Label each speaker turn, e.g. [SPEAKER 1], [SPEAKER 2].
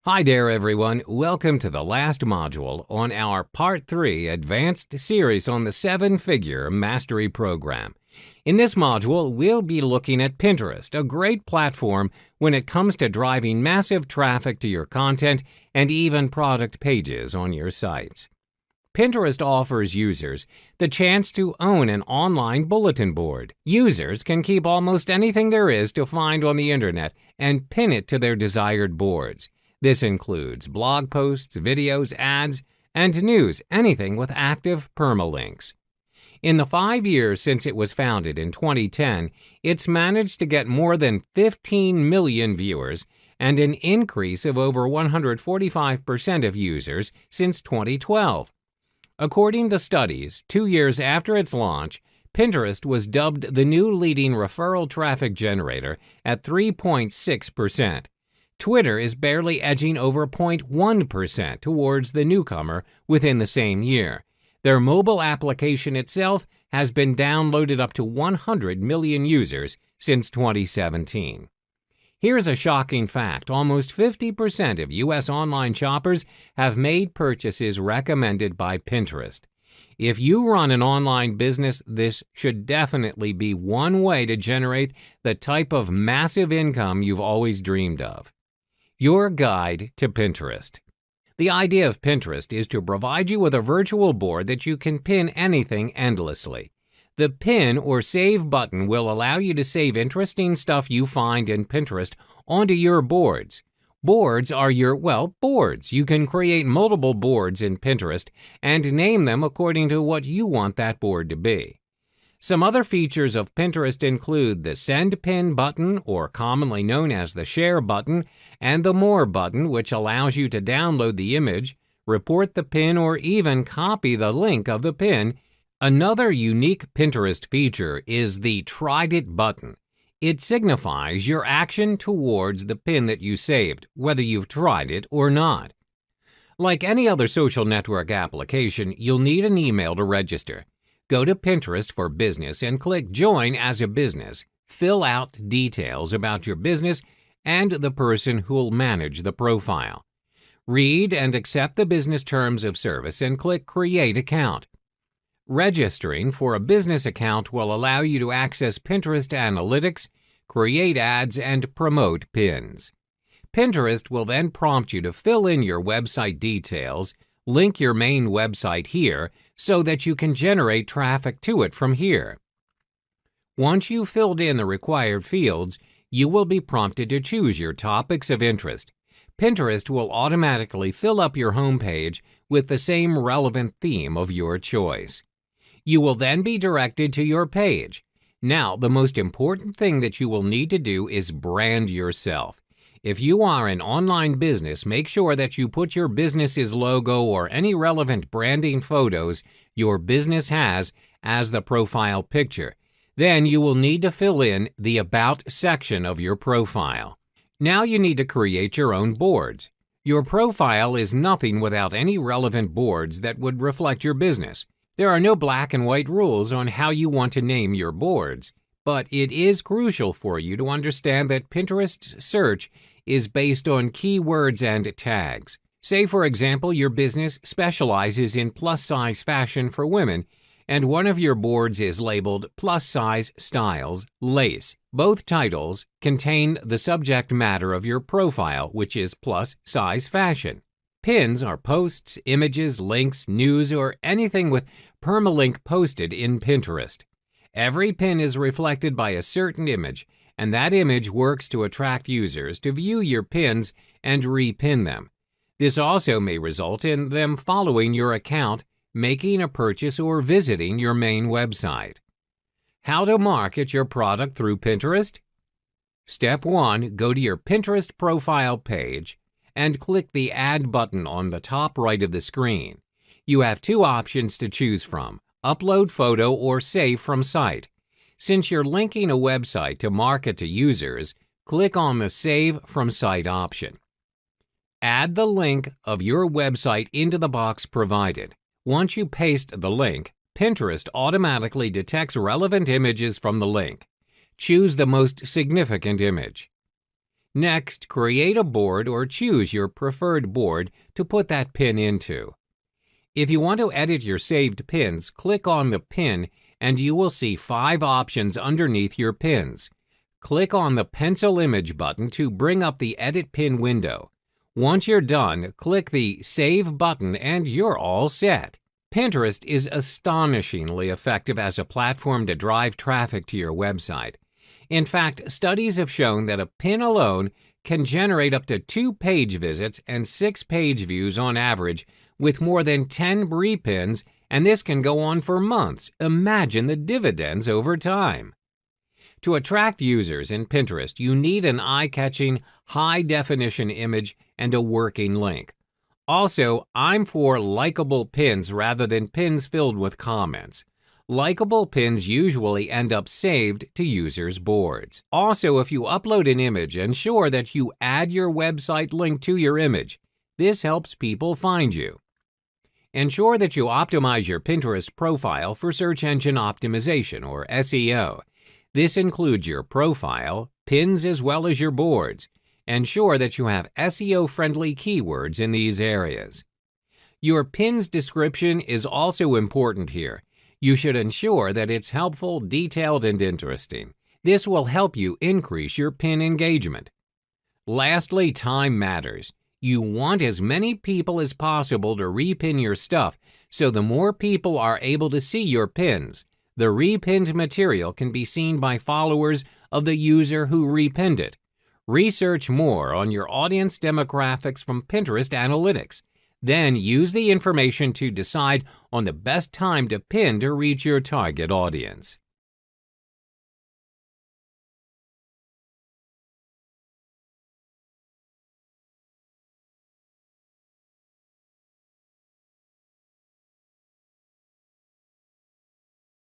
[SPEAKER 1] Hi there everyone, welcome to the last module on our Part 3 Advanced series on the 7-Figure Mastery Program. In this module, we'll be looking at Pinterest, a great platform when it comes to driving massive traffic to your content and even product pages on your sites. Pinterest offers users the chance to own an online bulletin board. Users can keep almost anything there is to find on the internet and pin it to their desired boards. This includes blog posts, videos, ads, and news, anything with active permalinks. In the 5 years since it was founded in 2010, it's managed to get more than 15 million viewers and an increase of over 145% of users since 2012. According to studies, 2 years after its launch, Pinterest was dubbed the new leading referral traffic generator at 3.6%. Twitter is barely edging over 0.1% towards the newcomer within the same year. Their mobile application itself has been downloaded up to 100 million users since 2017. Here's a shocking fact. Almost 50% of U.S. online shoppers have made purchases recommended by Pinterest. If you run an online business, this should definitely be one way to generate the type of massive income you've always dreamed of. Your guide to Pinterest. The idea of Pinterest is to provide you with a virtual board that you can pin anything endlessly. The Pin or Save button will allow you to save interesting stuff you find in Pinterest onto your boards. Boards are your, boards. You can create multiple boards in Pinterest and name them according to what you want that board to be. Some other features of Pinterest include the Send Pin button, or commonly known as the Share button, and the More button, which allows you to download the image, report the pin, or even copy the link of the pin. Another unique Pinterest feature is the Tried It button. It signifies your action towards the pin that you saved, whether you've tried it or not. Like any other social network application, you'll need an email to register. Go to Pinterest for Business and click Join as a Business. Fill out details about your business and the person who'll manage the profile. Read and accept the business terms of service and click Create Account. Registering for a business account will allow you to access Pinterest analytics, create ads, and promote pins. Pinterest will then prompt you to fill in your website details, link your main website here so that you can generate traffic to it from here. Once you've filled in the required fields, you will be prompted to choose your topics of interest. Pinterest will automatically fill up your homepage with the same relevant theme of your choice. You will then be directed to your page. Now, the most important thing that you will need to do is brand yourself. If you are an online business, make sure that you put your business's logo or any relevant branding photos your business has as the profile picture. Then you will need to fill in the About section of your profile. Now you need to create your own boards. Your profile is nothing without any relevant boards that would reflect your business. There are no black and white rules on how you want to name your boards, but it is crucial for you to understand that Pinterest's search is based on keywords and tags. Say, for example, your business specializes in plus-size fashion for women, and one of your boards is labeled Plus-Size Styles Lace. Both titles contain the subject matter of your profile, which is plus-size fashion. Pins are posts, images, links, news, or anything with permalink posted in Pinterest. Every pin is reflected by a certain image, and that image works to attract users to view your pins and repin them. This also may result in them following your account, making a purchase, or visiting your main website. How to market your product through Pinterest? Step 1. Go to your Pinterest profile page and click the Add button on the top right of the screen. You have two options to choose from: Upload Photo or Save from Site. Since you're linking a website to market to users, click on the Save from Site option. Add the link of your website into the box provided. Once you paste the link, Pinterest automatically detects relevant images from the link. Choose the most significant image. Next, create a board or choose your preferred board to put that pin into. If you want to edit your saved pins, click on the pin and you will see 5 options underneath your pins. Click on the pencil image button to bring up the Edit Pin window. Once you're done, click the Save button and you're all set. Pinterest is astonishingly effective as a platform to drive traffic to your website. In fact, studies have shown that a pin alone can generate up to 2 page visits and 6 page views on average with more than 10 repins, and this can go on for months. Imagine the dividends over time. To attract users in Pinterest, you need an eye-catching, high-definition image and a working link. Also, I'm for likable pins rather than pins filled with comments. Likable pins usually end up saved to users' boards. Also, if you upload an image, ensure that you add your website link to your image. This helps people find you. Ensure that you optimize your Pinterest profile for search engine optimization, or SEO. This includes your profile, pins, as well as your boards. Ensure that you have SEO-friendly keywords in these areas. Your pin's description is also important here. You should ensure that it's helpful, detailed, and interesting. This will help you increase your pin engagement. Lastly, time matters. You want as many people as possible to repin your stuff, so the more people are able to see your pins, the repinned material can be seen by followers of the user who repinned it. Research more on your audience demographics from Pinterest Analytics. Then use the information to decide on the best time to pin to reach your target audience.